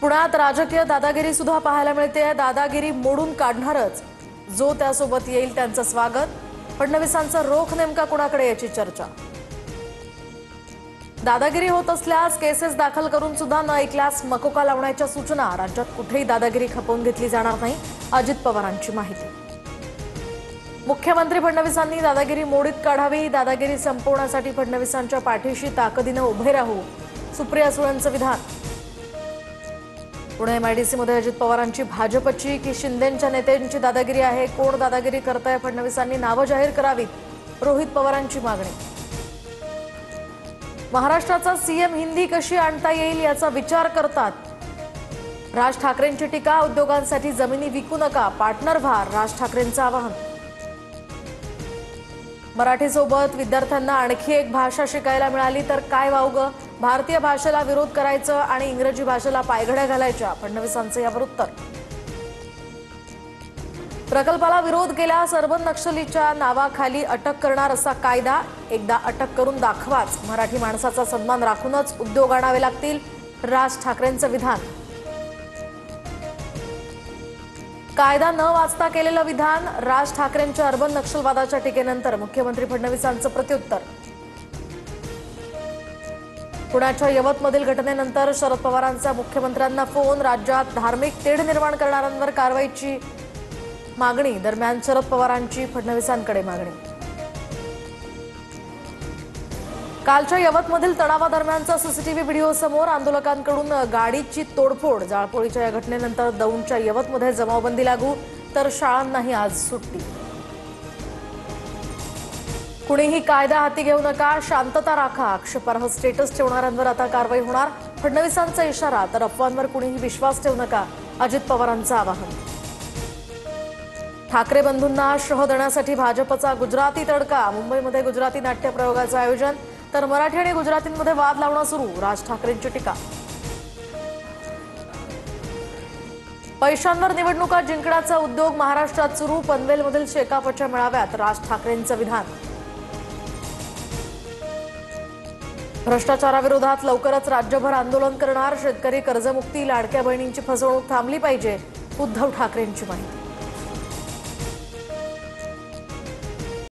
पुण्यात राजकीय दादागिरी सुद्धा पाहायला मिळते। दादागिरी मोडून काढणारच जो त्यासोबत येईल त्यांचं स्वागत। फडणवीसांचा रोख नेमका कुणाकडे याची चर्चा। दादागिरी होत असल्यास केसेस दाखल करून सुद्धा न ऐकल्यास मकोका लावण्याच्या सूचना। राज्यात कुठेही दादागिरी खपवून घेतली जाणार नाही, अजित पवारांची माहिती। मुख्यमंत्री फडणवीसांनी दादागिरी मोडीत काढावी। दादागिरी संपवण्यासाठी फडणवीसांच्या पाठीशी ताकदीने उभे राहू, सुप्रिया सुळेंचं विधान। पुणे एमआयडीसी मध्ये अजित पवारांची भाजपची की शिंदेंच्या नेत्यांची दादागिरी आहे? कोण दादागिरी करताय? फडणवीसांनी नावं जाहीर करावीत, रोहित पवारांची मागणी। महाराष्ट्राचा सीएम हिंदी कशी आणता येईल याचा विचार करतात, राज ठाकरेंची टीका। उद्योगांसाठी जमिनी विकू नका, पार्टनर व्हा, राज ठाकरेंचं आवाहन। मराठीसोबत विद्यार्थ्यांना आणखी एक भाषा शिकायला मिळाली तर काय वावगं? भारतीय भाषेला विरोध करायचं आणि इंग्रजी भाषेला पायघड्या घालायच्या, फडणवीसांचं यावर उत्तर। प्रकल्पाला विरोध केल्यास अर्बन नक्षलीच्या नावाखाली अटक करणार असा कायदा। एकदा अटक करून दाखवाच, मराठी माणसाचा सन्मान राखूनच उद्योग आणावे लागतील, राज ठाकरेंचं विधान। कायदा न वाचता केलेलं विधान, राज ठाकरेंच्या अर्बन नक्षलवादाच्या टीकेनंतर मुख्यमंत्री फडणवीसांचं प्रत्युत्तर। पुण्याच्या यवतमधील घटनेनंतर शरद पवारांचा मुख्यमंत्र्यांना फोन। राज्यात धार्मिक तेढ निर्माण करणाऱ्यांवर कारवाईची मागणी। दरम्यान शरद पवारांची फडणवीसांकडे मागणी। कालच्या यवतमधील तणावादरम्यानचा सीसीटीव्ही व्हिडिओ समोर। आंदोलकांकडून गाडीची तोडफोड। जाळपोळीच्या या घटनेनंतर दौंडच्या यवतमध्ये जमावबंदी लागू, तर शाळांनाही आज सुट्टी। कुणीही कायदा हाती घेऊ नका, शांतता राखा, आक्षेपार्ह स्टेटस ठेवणाऱ्यांवर आता कारवाई होणार, फडणवीसांचा इशारा। तर अफवांवर कुणीही विश्वास ठेवू नका, अजित पवारांचं आवाहन। ठाकरे बंधूंना शह देण्यासाठी भाजपचा गुजराती तडका। मुंबईमध्ये गुजराती नाट्य प्रयोगाचं आयोजन, तर मराठी आणि गुजरातींमध्ये वाद लावणं सुरू, राज ठाकरेंची टीका। पैशांवर निवडणुका जिंकण्याचा उद्योग महाराष्ट्रात सुरू। पनवेलमधील शेकापच्या मेळाव्यात राज ठाकरेंचं विधान। भ्रष्टाचाराविरोधात लवकरच राज्यभर आंदोलन करणार, शेतकरी कर्जमुक्ती, लाडक्या बहिणींची फसवणूक थांबली पाहिजे, उद्धव ठाकरेंची माहिती।